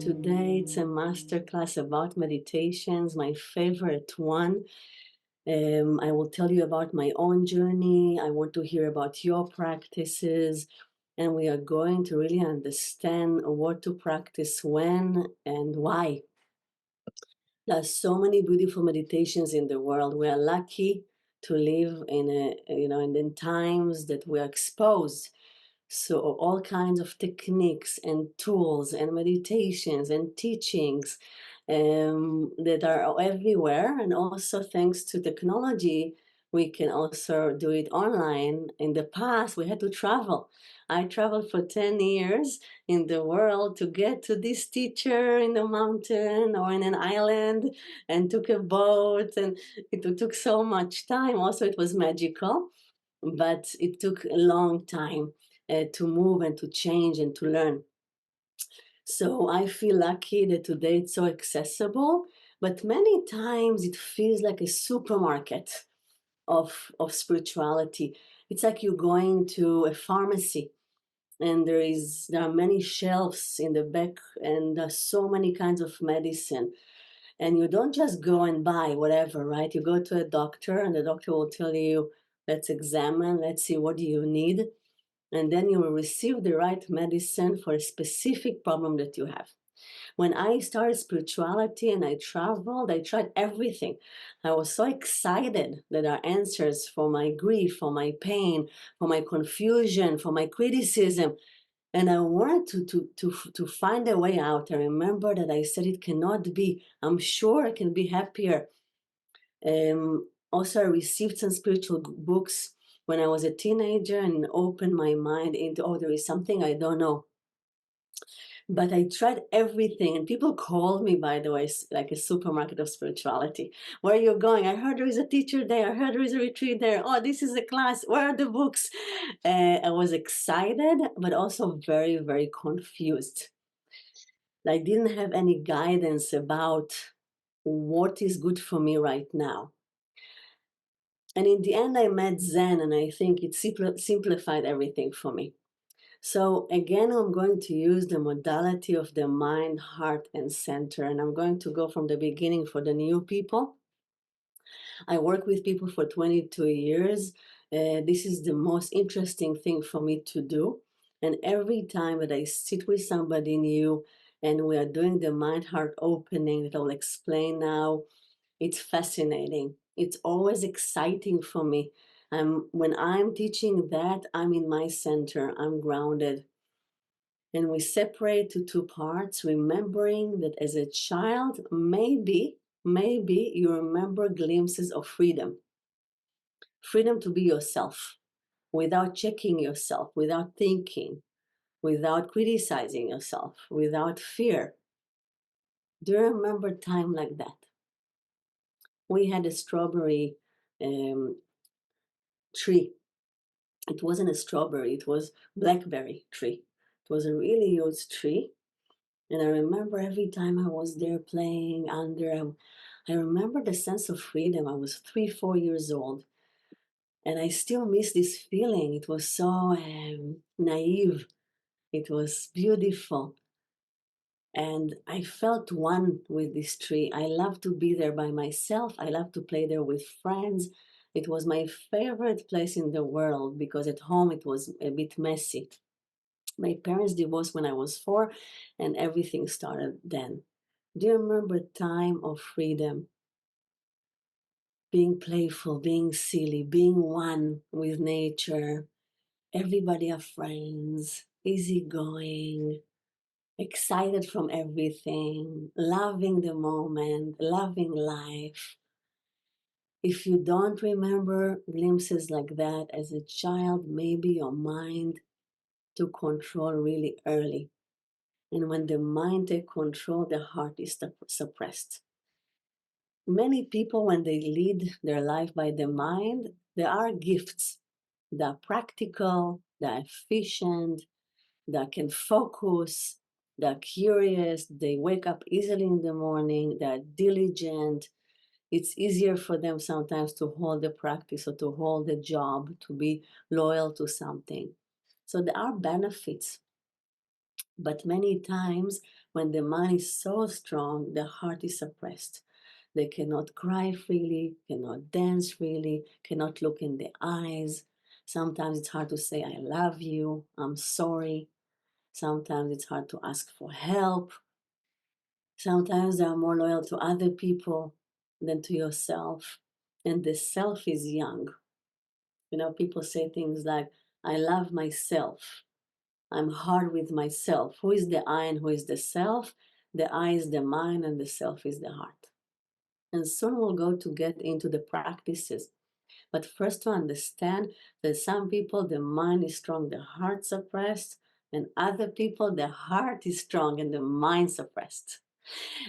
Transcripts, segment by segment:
Today it's a masterclass about meditations, my favorite one. I will tell you about my own journey. I want to hear about your practices, and we are going to really understand what to practice when and why. There are so many beautiful meditations in the world. We are lucky to live in in times that we are exposed. So all kinds of techniques and tools and meditations and teachings that are everywhere. And also thanks to technology, we can also do it online. In the past, we had to travel. I traveled for 10 years in the world to get to this teacher in the mountain or in an island, and took a boat, and it took so much time. Also, it was magical, but it took a long time to move and to change and to learn. So I feel lucky that today it's so accessible, but many times it feels like a supermarket of spirituality. It's like you're going to a pharmacy, and there are many shelves in the back, and there's so many kinds of medicine. And you don't just go and buy whatever, right? You go to a doctor, and the doctor will tell you, let's examine, let's see, what do you need? And then you will receive the right medicine for a specific problem that you have. When I started spirituality and I traveled, I tried everything. I was so excited that there are answers for my grief, for my pain, for my confusion, for my criticism. And I wanted to find a way out. I remember that I said it cannot be. I'm sure I can be happier. Also, I received some spiritual books when I was a teenager and opened my mind into, oh, there is something I don't know. But I tried everything, and people called me, by the way, like a supermarket of spirituality. Where are you going? I heard there is a teacher there. I heard there is a retreat there. Oh, this is a class. Where are the books? I was excited, but also very, very confused. I didn't have any guidance about what is good for me right now. And in the end, I met Zen, and I think it simplified everything for me. So again, I'm going to use the modality of the mind, heart, and center. And I'm going to go from the beginning for the new people. I work with people for 22 years. This is the most interesting thing for me to do. And every time that I sit with somebody new and we are doing the mind heart opening that I'll explain now, it's fascinating. It's always exciting for me. When I'm teaching that, I'm in my center, I'm grounded. And we separate to two parts, remembering that as a child, maybe you remember glimpses of freedom. Freedom to be yourself, without checking yourself, without thinking, without criticizing yourself, without fear. Do you remember time like that? We had a strawberry tree. It wasn't a strawberry, it was blackberry tree. It was a really huge tree. And I remember every time I was there playing under, I remember the sense of freedom. I was 3, 4 years old. And I still miss this feeling. It was so naive. It was beautiful. And I felt one with this tree. I love to be there by myself. I love to play there with friends. It was my favorite place in the world because at home it was a bit messy. My parents divorced when I was 4, and everything started then. Do you remember time of freedom? Being playful, being silly, being one with nature. Everybody are friends, easygoing, excited from everything, loving the moment, loving life. If you don't remember glimpses like that as a child, maybe your mind took control really early. And when the mind takes control, the heart is suppressed. Many people, when they lead their life by the mind, there are gifts. They're practical, they're efficient, they can focus, they're curious, they wake up easily in the morning, they're diligent. It's easier for them sometimes to hold the practice or to hold the job, to be loyal to something. So there are benefits. But many times when the mind is so strong, the heart is suppressed. They cannot cry freely, cannot dance freely, cannot look in the eyes. Sometimes it's hard to say, I love you, I'm sorry. Sometimes it's hard to ask for help. Sometimes they are more loyal to other people than to yourself. And the self is young. You know, people say things like, I love myself. I'm hard with myself. Who is the I and who is the self? The I is the mind and the self is the heart. And soon we'll go to get into the practices. But first to understand that some people, the mind is strong, the heart suppressed, and other people, the heart is strong and the mind suppressed.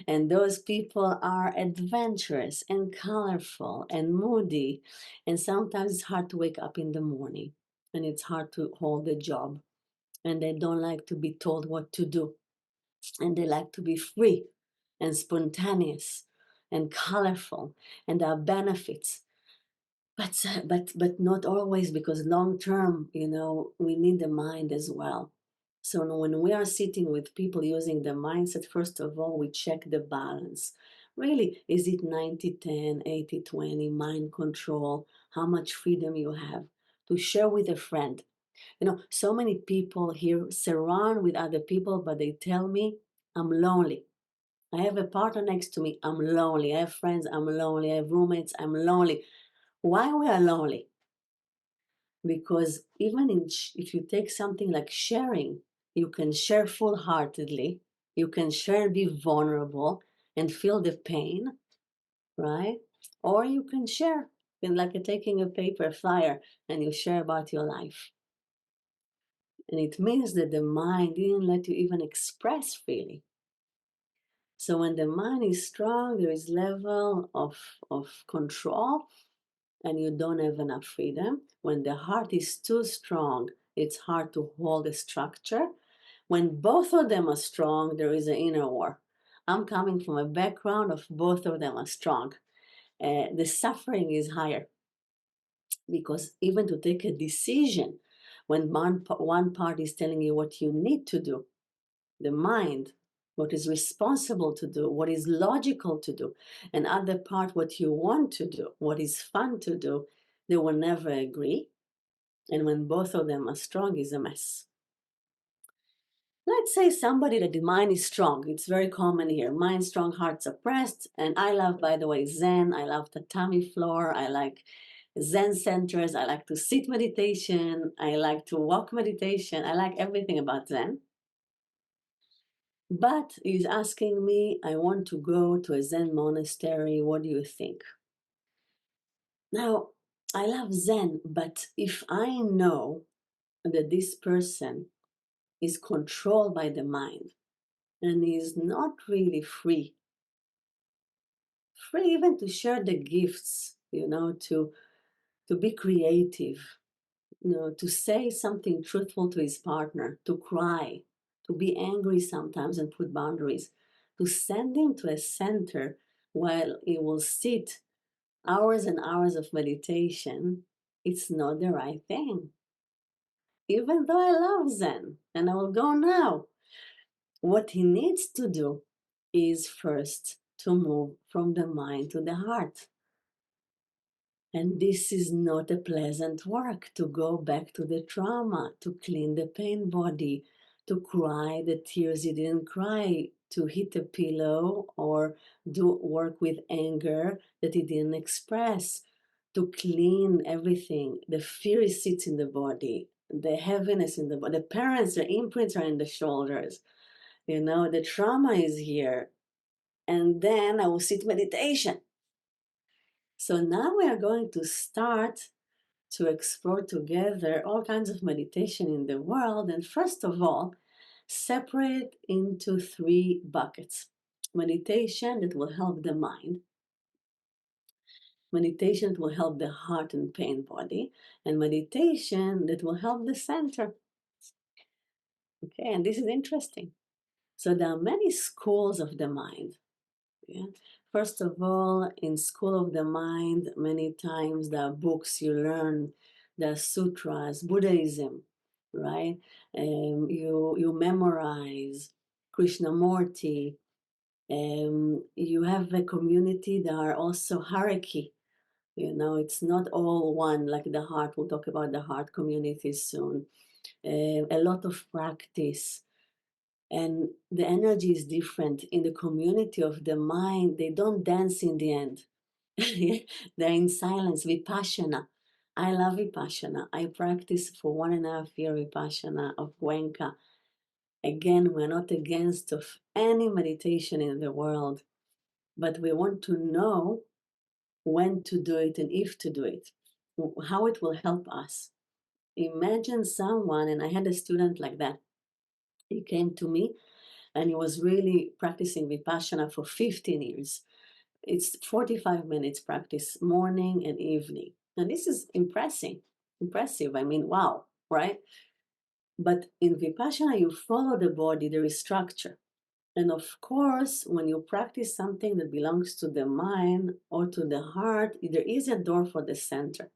And those people are adventurous and colorful and moody. And sometimes it's hard to wake up in the morning and it's hard to hold a job. And they don't like to be told what to do. And they like to be free and spontaneous and colorful. And there are benefits. But not always, because long term, you know, we need the mind as well. So when we are sitting with people using the mindset, first of all, we check the balance. Really, is it 90-10, 80-20, mind control, how much freedom you have to share with a friend? You know, so many people here surround with other people, but they tell me, I'm lonely. I have a partner next to me, I'm lonely. I have friends, I'm lonely. I have roommates, I'm lonely. Why we are lonely? Because even if you take something like sharing, you can share full-heartedly, you can share and be vulnerable and feel the pain, right? Or you can share, like taking a paper flyer and you share about your life. And it means that the mind didn't let you even express freely. So when the mind is strong, there is level of control and you don't have enough freedom. When the heart is too strong, it's hard to hold a structure. When both of them are strong, there is an inner war. I'm coming from a background of both of them are strong. The suffering is higher because even to take a decision, when one part is telling you what you need to do, the mind, what is responsible to do, what is logical to do, and other part, what you want to do, what is fun to do, they will never agree. And when both of them are strong, is a mess. Let's say somebody that the mind is strong. It's very common here. Mind strong, heart suppressed. And I love, by the way, Zen. I love tatami floor. I like Zen centers. I like to sit meditation. I like to walk meditation. I like everything about Zen. But he's asking me, I want to go to a Zen monastery. What do you think? Now, I love Zen, but if I know that this person is controlled by the mind and is not really free even to share the gifts, you know, to be creative, you know, to say something truthful to his partner, to cry, to be angry sometimes and put boundaries, to send him to a center while he will sit hours and hours of meditation, it's not the right thing. Even though I love Zen and I will go now, what he needs to do is first to move from the mind to the heart. And this is not a pleasant work, to go back to the trauma, to clean the pain body, to cry the tears you didn't cry, to hit a pillow or do work with anger that he didn't express, to clean everything. The fear sits in the body, the heaviness in the body, the parents, their imprints are in the shoulders. You know, the trauma is here. And then I will sit meditation. So now we are going to start to explore together all kinds of meditation in the world. And first of all, separate into three buckets. Meditation that will help the mind, meditation that will help the heart and pain body, and meditation that will help the center. Okay, and this is interesting. So there are many schools of the mind. Yeah. First of all, in School of the Mind, many times there are books you learn, there are sutras, Buddhism. right? You memorize Krishnamurti. You have a community that are also hierarchy. It's not all one like the heart. We'll talk about the heart community soon. A lot of practice, and the energy is different in the community of the mind. They don't dance in the end. They're in silence. Vipassana. I love Vipassana. I practiced for 1.5 years Vipassana of Cuenca. Again, we're not against of any meditation in the world, but we want to know when to do it and if to do it, how it will help us. Imagine someone, and I had a student like that. He came to me and he was really practicing Vipassana for 15 years. It's 45 minutes practice, morning and evening. And this is impressive. I mean, wow, right? But in Vipassana, you follow the body, there is structure. And of course, when you practice something that belongs to the mind or to the heart, there is a door for the center.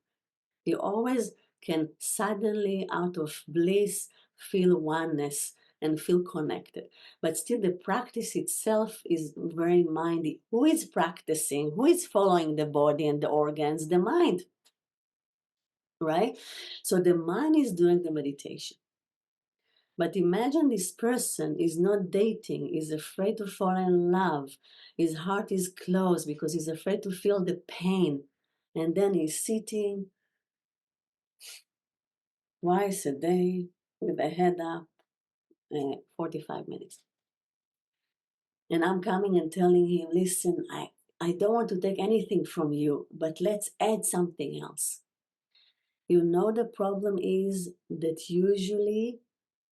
You always can suddenly, out of bliss, feel oneness and feel connected. But still, the practice itself is very mindy. Who is practicing? Who is following the body and the organs? The mind, right? So the mind is doing the meditation. But imagine this person is not dating, is afraid to fall in love. His heart is closed because he's afraid to feel the pain. And then he's sitting twice a day with the head up, 45 minutes. And I'm coming and telling him, listen, I don't want to take anything from you, but let's add something else. The problem is that usually,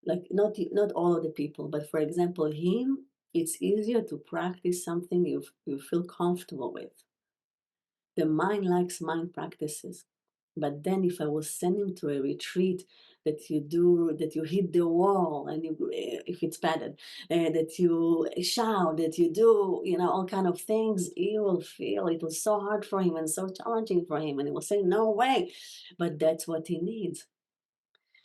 like not all of the people, but for example, him, it's easier to practice something you feel comfortable with. The mind likes mind practices. But then if I will send him to a retreat that you hit the wall and if it's padded, that you shout, that you do, all kind of things, he will feel it was so hard for him and so challenging for him. And he will say, no way. But that's what he needs.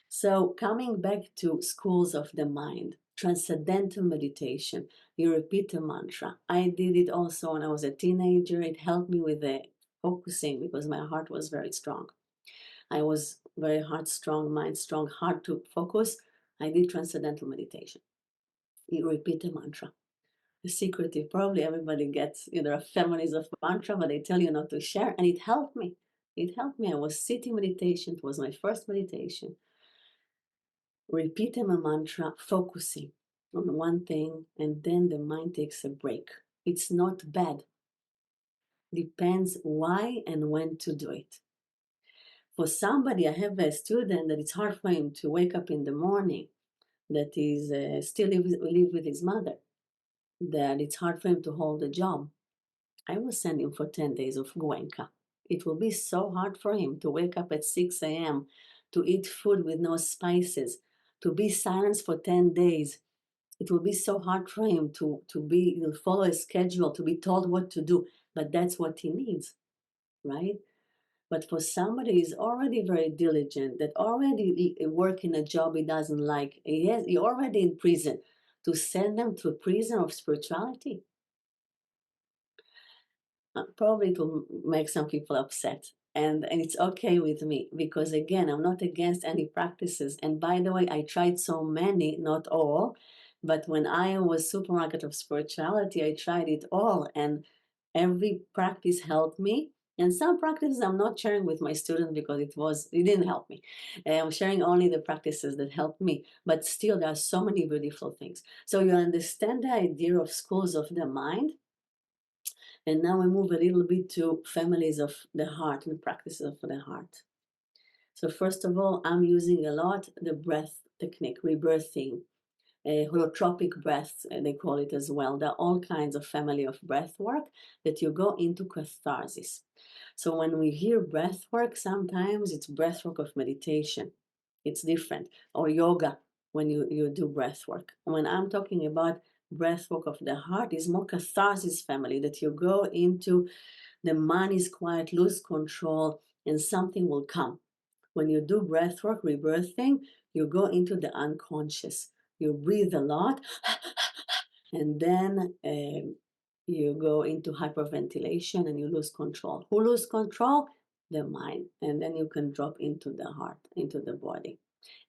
So coming back to schools of the mind, transcendental meditation, you repeat a mantra. I did it also when I was a teenager. It helped me with the focusing because my heart was very strong. I was very heart strong, mind strong, hard to focus. I did transcendental meditation. You repeat a mantra. The secret is probably everybody gets, there are families of mantra, but they tell you not to share. And it helped me. It helped me. I was sitting meditation. It was my first meditation. Repeat a mantra, focusing on one thing, and then the mind takes a break. It's not bad. Depends why and when to do it. For somebody, I have a student that it's hard for him to wake up in the morning, that is still live with his mother, that it's hard for him to hold a job. I will send him for 10 days of Cuenca. It will be so hard for him to wake up at 6 a.m., to eat food with no spices, to be silenced for 10 days. It will be so hard for him to follow a schedule, to be told what to do, but that's what he needs, right? But for somebody who's already very diligent, that already work in a job he doesn't like, he already in prison, to send them to a prison of spirituality, probably it will make some people upset. And it's okay with me because again, I'm not against any practices. And by the way, I tried so many, not all, but when I was supermarket of spirituality, I tried it all, and every practice helped me. And some practices I'm not sharing with my students because it didn't help me. I'm sharing only the practices that helped me. But still, there are so many beautiful things. So you understand the idea of schools of the mind. And now we move a little bit to families of the heart and practices of the heart. So first of all, I'm using a lot the breath technique, rebirthing, holotropic breath, they call it as well. There are all kinds of family of breath work that you go into catharsis. So when we hear breath work, sometimes it's breath work of meditation. It's different. Or yoga when you do breath work. When I'm talking about breath work of the heart, is more catharsis family, that you go into the mind is quiet, lose control, and something will come. When you do breath work, rebirthing, You go into the unconscious. You breathe a lot, and then you go into hyperventilation and you lose control. Who lose control? The mind. And then you can drop into the heart, into the body.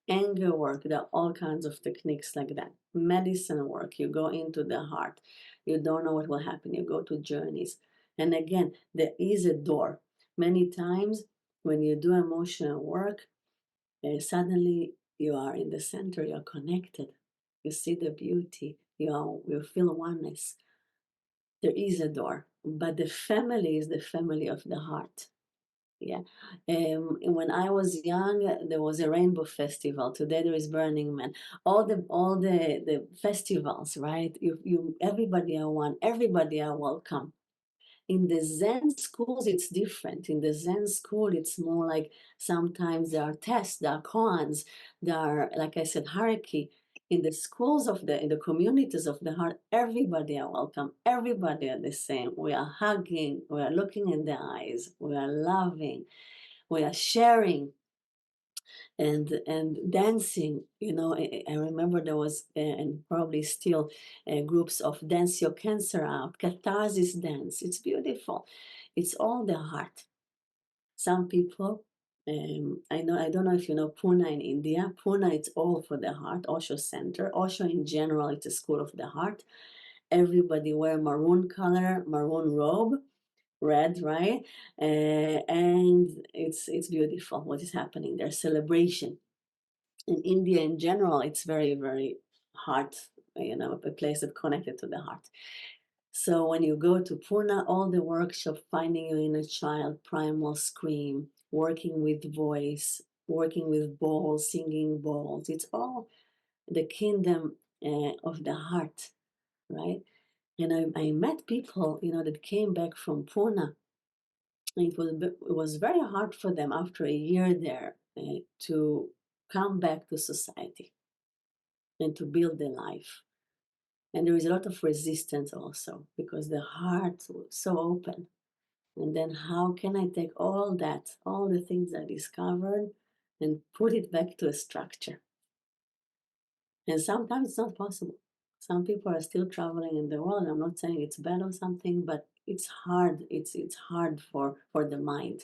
Anger work, there are all kinds of techniques like that. Medicine work, you go into the heart. You don't know what will happen. You go to journeys. And again, there is a door. Many times when you do emotional work, suddenly you are in the center, you're connected. You see the beauty, you feel oneness. There is a door, but the family is the family of the heart. Yeah. When I was young, there was a rainbow festival. Today there is Burning Man. All the festivals, right? You everybody are one. Everybody are welcome. In the Zen schools, it's different. In the Zen school, it's more like sometimes there are tests, there are koans, there are, like I said, hierarchy. In the schools of in the communities of the heart, everybody are welcome. Everybody are the same. We are hugging, we are looking in the eyes, we are loving, we are sharing and dancing. I remember there was and probably still groups of dance your cancer out, catharsis dance. It's beautiful. It's all the heart. Some people, I don't know if you know Pune in India. Pune, it's all for the heart. Osho Center. Osho in general, it's a school of the heart. Everybody wear maroon color, maroon robe, red, right? And it's beautiful what is happening there. Celebration. In India in general, it's very, very heart, a place that connected to the heart. So when you go to Pune, all the workshop, finding your inner child, primal scream, working with voice, working with bowls, singing bowls, it's all the kingdom of the heart, right? And I met people, that came back from Pune. And it was very hard for them after a year there to come back to society and to build their life. And there is a lot of resistance also because the heart was so open. And then how can I take all that, all the things I discovered and put it back to a structure? And sometimes it's not possible. Some people are still traveling in the world. I'm not saying it's bad or something, but it's hard. It's hard for the mind.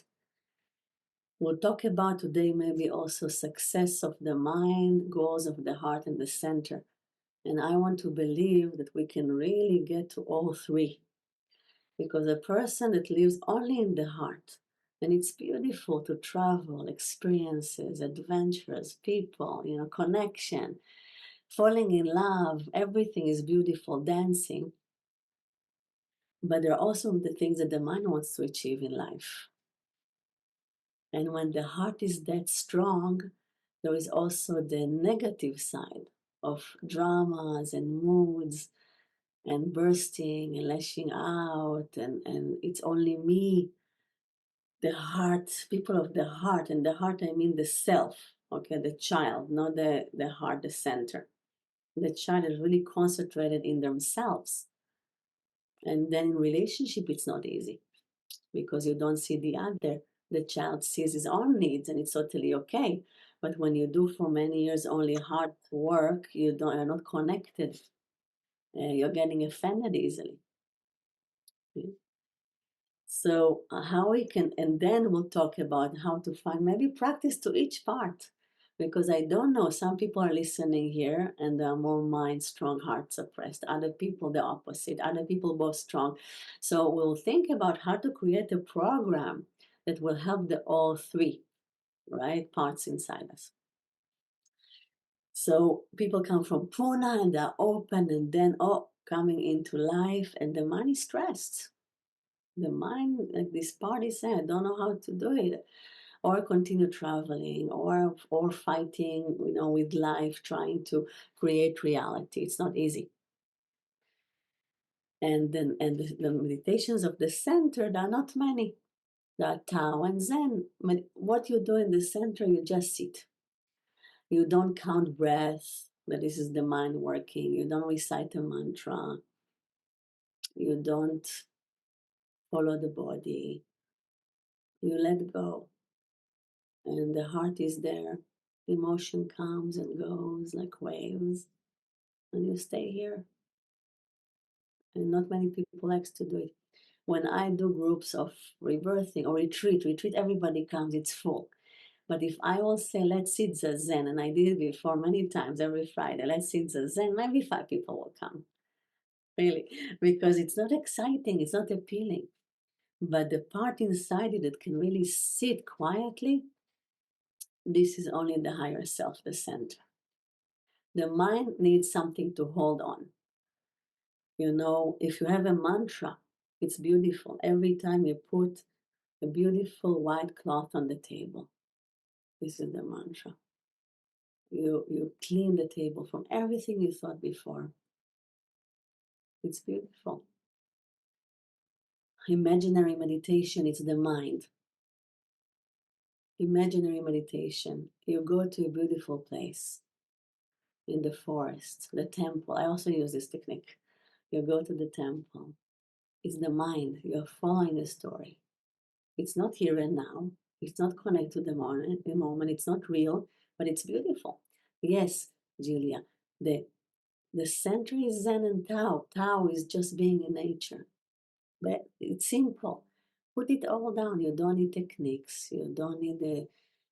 We'll talk about today maybe also success of the mind, goals of the heart and the center. And I want to believe that we can really get to all three. Because a person that lives only in the heart, and it's beautiful to travel, experiences, adventures, people, connection, falling in love, everything is beautiful, dancing. But there are also the things that the mind wants to achieve in life. And when the heart is that strong, there is also the negative side of dramas and moods and bursting and lashing out, and it's only me. The heart, people of the heart, and the heart, I mean the self, okay, the child, not the heart, the center. The child is really concentrated in themselves. And then in relationship, it's not easy because you don't see the other. The child sees his own needs and it's totally okay. But when you do for many years only hard work, you're not connected. You're getting offended easily. So how we can, and then we'll talk about how to find maybe practice to each part. Because I don't know, some people are listening here and they are more mind strong, heart suppressed. Other people, the opposite. Other people, both strong. So we'll think about how to create a program that will help the all three, right, parts inside us. So people come from Pune and they're open, and then, coming into life, and the mind is stressed. The mind, like this party said, I don't know how to do it, or continue traveling, or fighting, with life, trying to create reality. It's not easy. And then, the meditations of the center, there are not many. There are Tao and Zen. What you do in the center, you just sit. You don't count breath. That this is the mind working. You don't recite a mantra. You don't follow the body. You let go. And the heart is there. Emotion comes and goes like waves, and you stay here. And not many people likes to do it. When I do groups of rebirthing or retreat, everybody comes, it's full. But if I will say, let's sit zazen, and I did it before many times every Friday, let's sit zazen, maybe 5 people will come. Really, because it's not exciting, it's not appealing. But the part inside you that can really sit quietly, this is only the higher self, the center. The mind needs something to hold on. You know, if you have a mantra, it's beautiful. Every time you put a beautiful white cloth on the table, this is the mantra. You clean the table from everything you thought before. It's beautiful. Imaginary meditation is the mind. Imaginary meditation. You go to a beautiful place in the forest, the temple. I also use this technique. You go to the temple. It's the mind. You're following a story. It's not here and now. It's not connected to the moment. It's not real, but it's beautiful. Yes, Julia, the center is Zen and Tao. Tao is just being in nature. But it's simple. Put it all down. You don't need techniques. You don't need the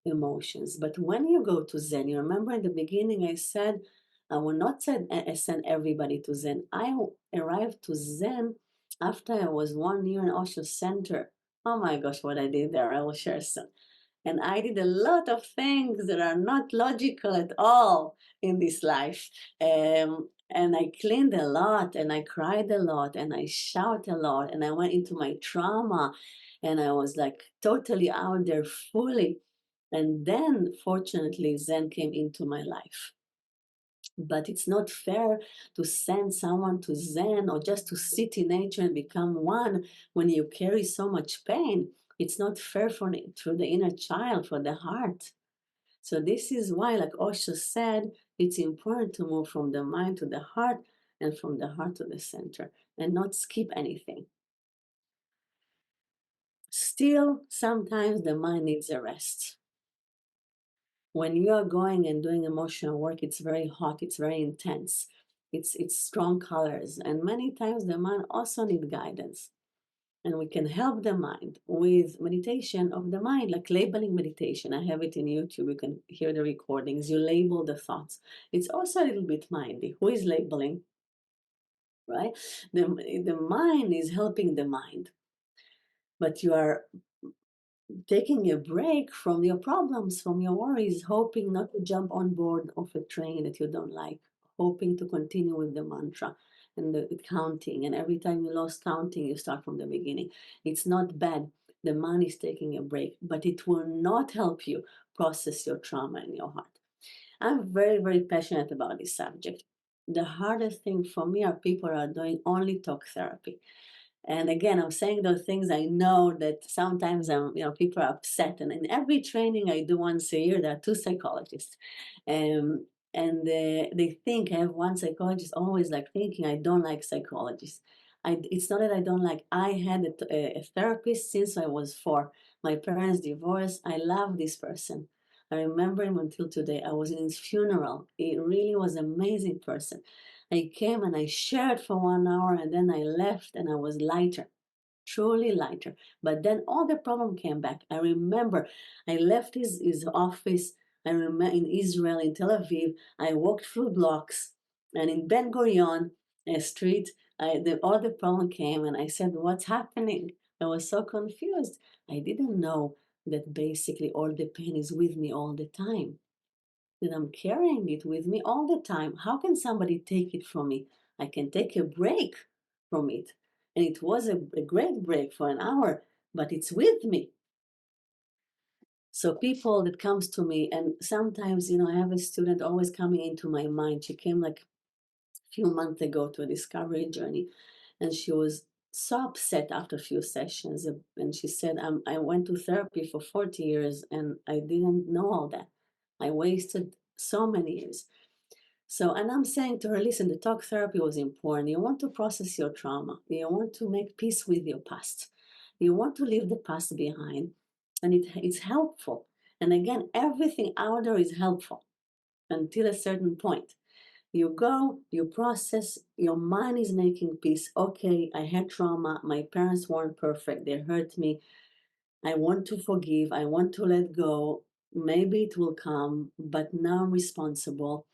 emotions. But when you go to Zen, you remember in the beginning I said, I will not send everybody to Zen. I arrived to Zen after I was 1 year in Osho Center. Oh my gosh, what I did there, I will share some. And I did a lot of things that are not logical at all in this life. And I cleaned a lot, and I cried a lot, and I shouted a lot, and I went into my trauma, and I was like totally out there fully. And then, fortunately, Zen came into my life. But it's not fair to send someone to Zen or just to sit in nature and become one when you carry so much pain. It's not fair for the inner child, for the heart. So this is why, like Osho said, it's important to move from the mind to the heart and from the heart to the center and not skip anything. Still, sometimes the mind needs a rest. When you are going and doing emotional work, it's very hot, it's very intense, it's strong colors, and many times the mind also needs guidance. And we can help the mind with meditation of the mind, like labeling meditation. I have it in YouTube. You can hear the recordings. You label the thoughts. It's also a little bit mindy. Who is labeling? Right? The mind is helping the mind, but you are taking a break from your problems, from your worries, hoping not to jump on board of a train that you don't like, hoping to continue with the mantra and the counting. And every time you lost counting, you start from the beginning. It's not bad. The mind is taking a break, but it will not help you process your trauma in your heart. I'm very, very passionate about this subject. The hardest thing for me are people are doing only talk therapy. And again, I'm saying those things. I know that sometimes people are upset. And in every training I do once a year, there are two psychologists. Um, and they think I have one psychologist always like thinking I don't like psychologists. It's not that I don't like. I had a therapist since I was 4. My parents divorced. I love this person. I remember him until today. I was in his funeral. He really was an amazing person. I came and I shared for 1 hour and then I left and I was lighter, truly lighter. But then all the problem came back. I remember I left his office. I remember in Israel, in Tel Aviv, I walked through blocks and in Ben Gurion street, all the problem came and I said, what's happening? I was so confused. I didn't know that basically all the pain is with me all the time, that I'm carrying it with me all the time. How can somebody take it from me? I can take a break from it. And it was a great break for an hour, but it's with me. So people that comes to me, and sometimes, I have a student always coming into my mind. She came like a few months ago to a discovery journey, and she was so upset after a few sessions. And she said, I went to therapy for 40 years and I didn't know all that. I wasted so many years. So, and I'm saying to her, listen, the talk therapy was important. You want to process your trauma. You want to make peace with your past. You want to leave the past behind. And it's helpful. And again, everything out there is helpful until a certain point. You go, you process, your mind is making peace. Okay, I had trauma. My parents weren't perfect. They hurt me. I want to forgive. I want to let go. Maybe it will come, but now I'm responsible.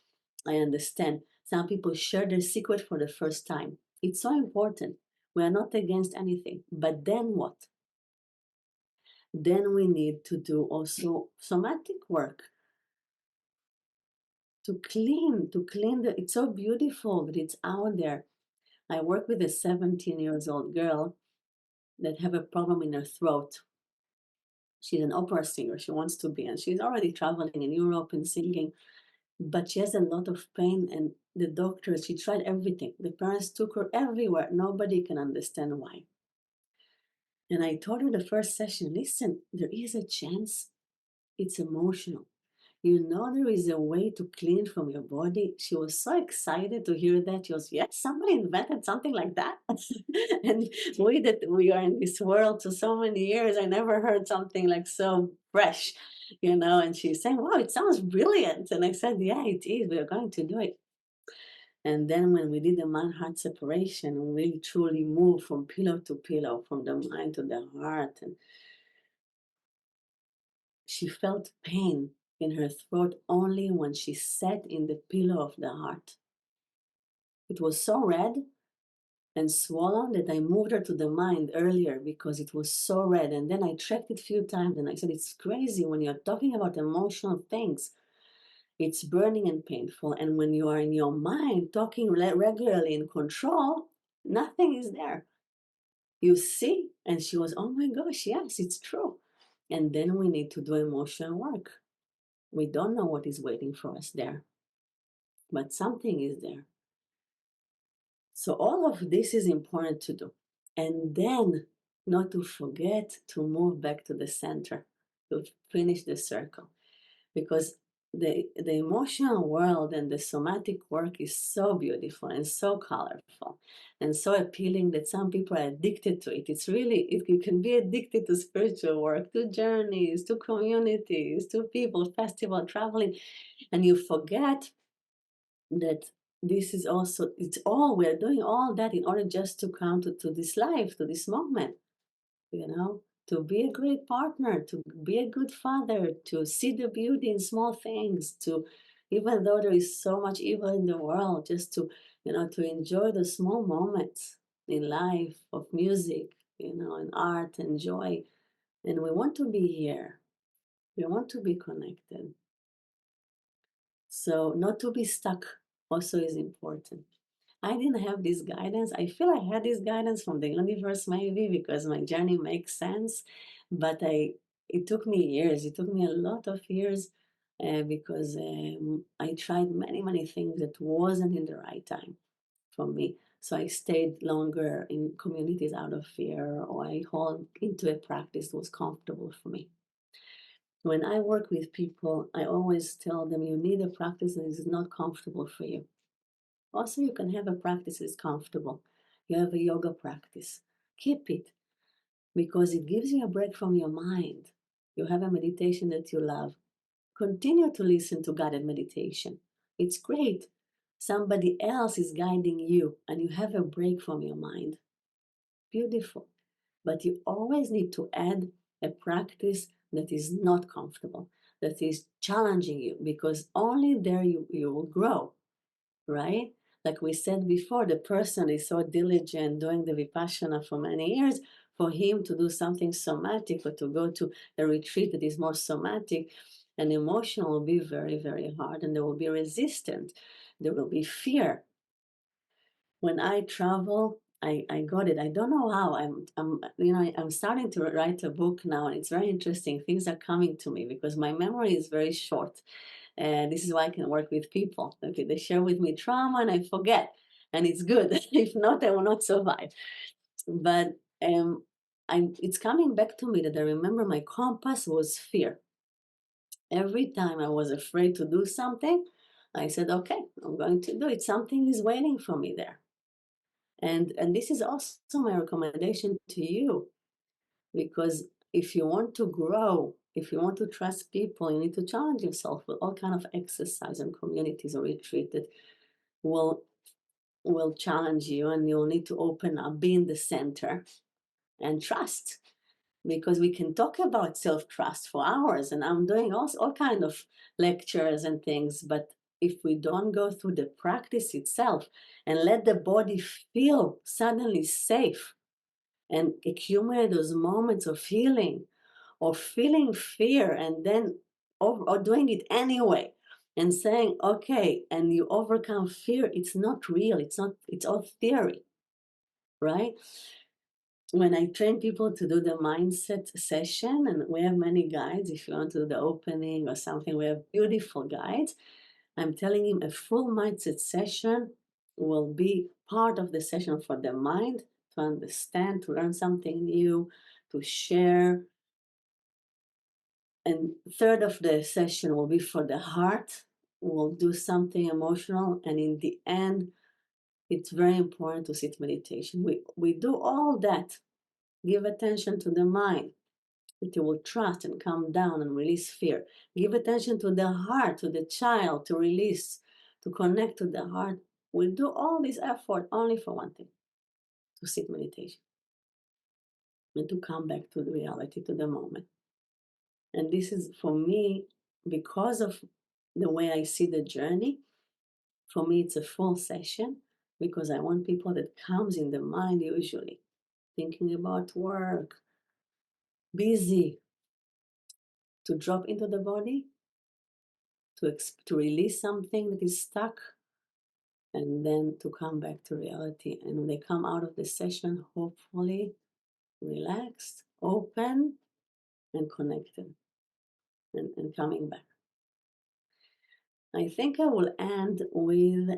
I understand. Some people share their secret for the first time. It's so important. We are not against anything. But then what? Then we need to do also somatic work to clean the, it's so beautiful that it's out there. I work with a 17 years old girl that have a problem in her throat. She's an opera singer, she wants to be, and she's already traveling in Europe and singing, but she has a lot of pain. And the doctors, she tried everything. The parents took her everywhere. Nobody can understand why. And I told her the first session, listen, there is a chance it's emotional. You know, there is a way to clean from your body. She was so excited to hear that. She was, yes, somebody invented something like that. And we that we are in this world for so many years, I never heard something like so fresh, you know. And she's saying, wow, it sounds brilliant. And I said, yeah, it is. We are going to do it. And then when we did the mind-heart separation, we truly moved from pillow to pillow, from the mind to the heart. And she felt pain in her throat only when she sat in the pillow of the heart. It was so red and swollen that I moved her to the mind earlier because it was so red. And then I checked it a few times and I said, it's crazy when you're talking about emotional things. It's burning and painful. And when you are in your mind talking regularly in control, nothing is there. You see? And she was, oh my gosh, yes, it's true. And then we need to do emotional work. We don't know what is waiting for us there, but something is there. So all of this is important to do. And then not to forget to move back to the center, to finish the circle. Because the emotional world and the somatic work is so beautiful and so colorful and so appealing that some people are addicted to it. It's really, you can be addicted to spiritual work, to journeys, to communities, to people, festival, traveling, and you forget that this is also, it's all, we're doing all that in order just to come to this life, to this moment, you know, to be a great partner, to be a good father, to see the beauty in small things, to, even though there is so much evil in the world, just to, you know, to enjoy the small moments in life of music, you know, and art and joy. And we want to be here. We want to be connected. So not to be stuck also is important. I didn't have this guidance. I feel I had this guidance from the universe maybe because my journey makes sense, but it took me years. It took me a lot of years because I tried many things that wasn't in the right time for me. So I stayed longer in communities out of fear, or I hold into a practice that was comfortable for me. When I work with people, I always tell them you need a practice that is not comfortable for you. Also, you can have a practice that's comfortable. You have a yoga practice. Keep it because it gives you a break from your mind. You have a meditation that you love. Continue to listen to guided meditation. It's great. Somebody else is guiding you and you have a break from your mind. Beautiful. But you always need to add a practice that is not comfortable, that is challenging you, because only there you will grow, right? Like we said before, the person is so diligent doing the vipassana for many years. For him to do something somatic or to go to a retreat that is more somatic and emotional will be very hard, and there will be resistance. There will be fear. When I travel, I got it. I don't know how. I'm starting to write a book now, and it's very interesting. Things are coming to me because my memory is very short. And this is why I can work with people. Okay, they share with me trauma and I forget. And it's good. If not, I will not survive. But it's coming back to me that I remember my compass was fear. Every time I was afraid to do something, I said, okay, I'm going to do it. Something is waiting for me there. And this is also my recommendation to you, because if you want to grow If you want to trust people, you need to challenge yourself with all kind of exercise and communities or retreat that will challenge you, and you'll need to open up, be in the center, and trust. Because we can talk about self-trust for hours, and I'm doing all kind of lectures and things, but if we don't go through the practice itself and let the body feel suddenly safe and accumulate those moments of healing or feeling fear and then or doing it anyway and saying okay, and you overcome fear, it's not real, it's all theory, right? When I train people to do the mindset session, and we have many guides, if you want to do the opening or something, we have beautiful guides. I'm telling him a full mindset session will be part of the session for the mind, to understand, to learn something new, to share. And third of the session will be for the heart. We'll do something emotional, and in the end, it's very important to sit meditation. We do all that. Give attention to the mind, that you will trust and calm down and release fear. Give attention to the heart, to the child, to release, to connect to the heart. We do all this effort only for one thing, to sit meditation and to come back to the reality, to the moment. And this is for me, because of the way I see the journey, for me it's a full session, because I want people that comes in the mind usually, thinking about work, busy, to drop into the body, to release something that is stuck, and then to come back to reality. And when they come out of the session, hopefully relaxed, open, and connected, and coming back. I think I will end with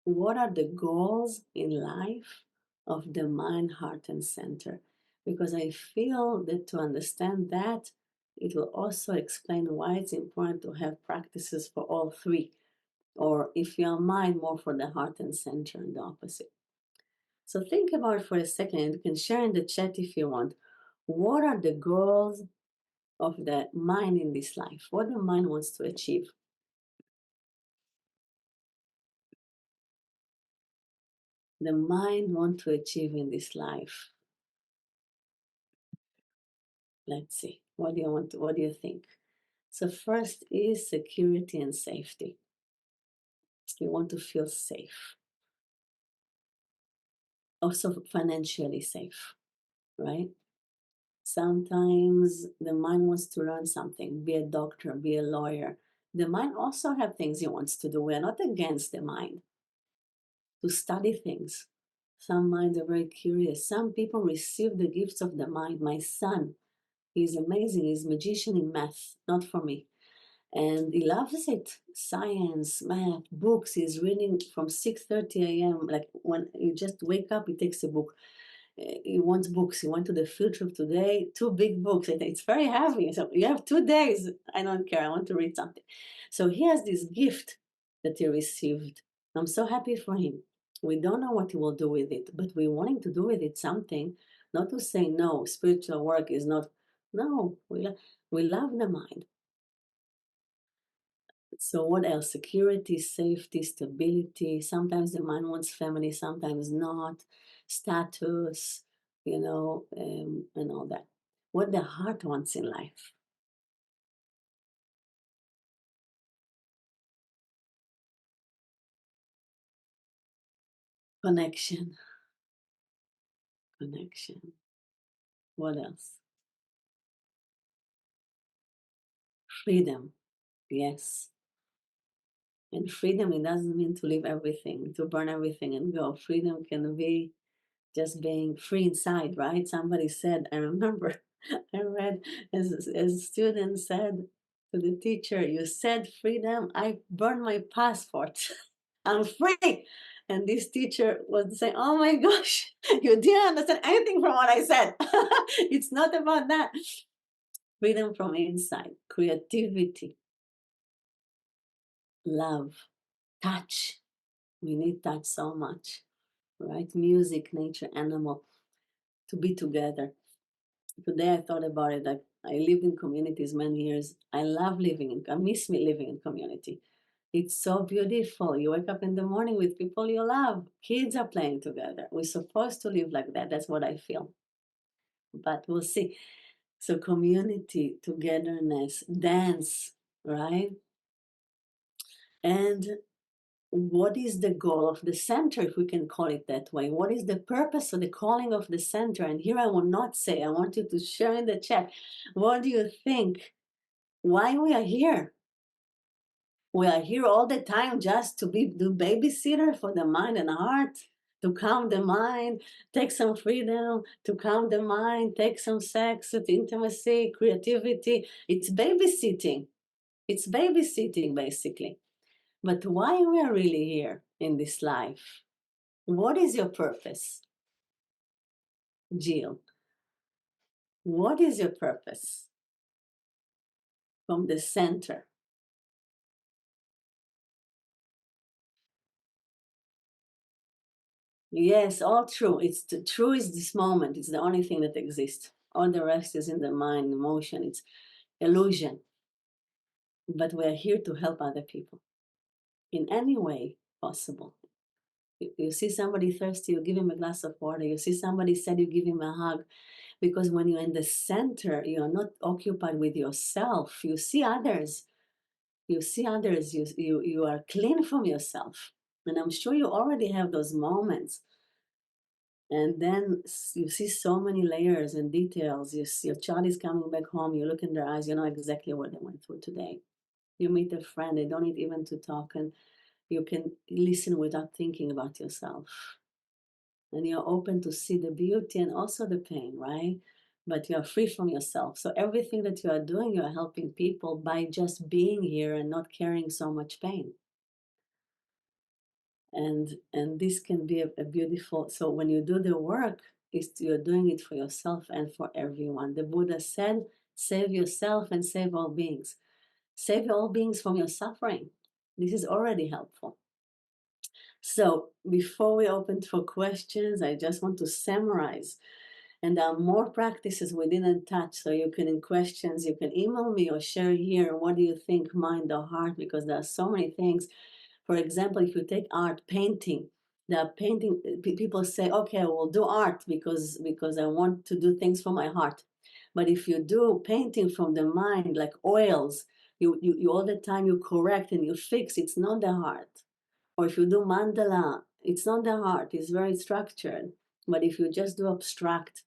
what are the goals in life of the mind, heart, and center? Because I feel that to understand that, it will also explain why it's important to have practices for all three. Or if you are mind, more for the heart and center, and the opposite. So think about it for a second. You can share in the chat if you want. What are the goals of the mind in this life? What the mind wants to achieve? The mind wants to achieve in this life. Let's see. What do you want? What do you think? So first is security and safety. You want to feel safe. Also financially safe, right? Sometimes the mind wants to learn something, be a doctor, be a lawyer. The mind also have things he wants to do. We are not against the mind to study things. Some minds are very curious. Some people receive the gifts of the mind. My son, he's amazing. He's a magician in math, not for me. And he loves it. Science, math, books. He's reading from 6:30 a.m. Like when you just wake up, he takes a book. He wants books. He went to the field trip today, 2 big books. It's very heavy. So you have 2 days. I don't care. I want to read something. So he has this gift that he received. I'm so happy for him. We don't know what he will do with it, but we're wanting to do with it something, not to say no, spiritual work is not. No, we love the mind. So what else? Security, safety, stability. Sometimes the mind wants family, sometimes not. Status, and all that. What the heart wants in life. Connection. Connection. What else? Freedom. Yes. And freedom, it doesn't mean to leave everything, to burn everything and go. Freedom can be just being free inside, right? Somebody said, I remember, I read as a student said to the teacher, you said freedom, I burned my passport. I'm free. And this teacher was saying, oh my gosh, you didn't understand anything from what I said. It's not about that. Freedom from inside, creativity, love, touch. We need touch so much, right? Music, nature, animal, to be together. Today I thought about it, like I lived in communities many years. I love I miss me living in community. It's so beautiful. You wake up in the morning with people you love. Kids are playing together. We're supposed to live like that. That's what I feel. But we'll see. So community, togetherness, dance, right? And what is the goal of the center, if we can call it that way? What is the purpose of the calling of the center? And here I will not say, I want you to share in the chat. What do you think? Why we are here? We are here all the time just to do babysitter for the mind and heart, to calm the mind, take some freedom, to calm the mind, take some sex, intimacy, creativity. It's babysitting. It's babysitting, basically. But why we are really here in this life? What is your purpose, Jill? What is your purpose from the center? Yes, all true. It's the true is this moment. It's the only thing that exists. All the rest is in the mind, emotion. It's illusion. But we are here to help other people in any way possible. You see somebody thirsty, you give him a glass of water. You see somebody sad, you give him a hug. Because when you're in the center, you are not occupied with yourself. You see others. You are clean from yourself. And I'm sure you already have those moments. And then you see so many layers and details. Your child is coming back home, you look in their eyes, you know exactly what they went through today. You meet a friend, they don't need even to talk, and you can listen without thinking about yourself. And you're open to see the beauty and also the pain, right? But you are free from yourself. So everything that you are doing, you are helping people by just being here and not carrying so much pain. And this can be a beautiful, so when you do the work, you're doing it for yourself and for everyone. The Buddha said, save yourself and save all beings. Save all beings from your suffering. This is already helpful. So before we open for questions, I just want to summarize. And there are more practices we didn't touch. So you can, in questions, you can email me or share here. What do you think, mind or heart? Because there are so many things. For example, if you take art, painting, the painting, people say, okay, I will do art because I want to do things from my heart. But if you do painting from the mind, like oils, you all the time you correct and you fix, it's not the heart. Or if you do mandala, it's not the heart, it's very structured. But if you just do abstract,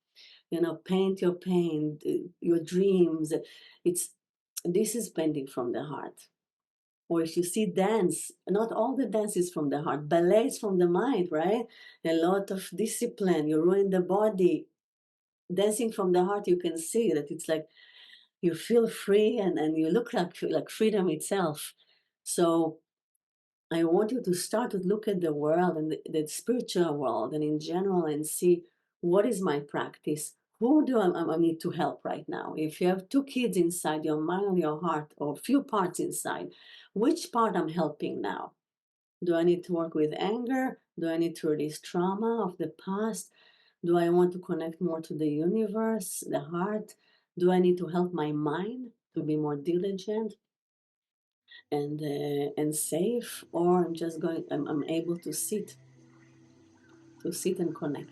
paint your pain, your dreams, it's this is painting from the heart. Or if you see dance, not all the dance is from the heart. Ballet is from the mind, right? A lot of discipline, you ruin the body. Dancing from the heart, you can see that it's like you feel free and you look like freedom itself. So I want you to start to look at the world and the spiritual world and in general and see what is my practice? Who do I need to help right now? If you have two kids inside your mind and your heart, or a few parts inside, which part I'm helping now? Do I need to work with anger? Do I need to release trauma of the past? Do I want to connect more to the universe, the heart? Do I need to help my mind to be more diligent and safe? Or I'm just going, I'm able to sit and connect.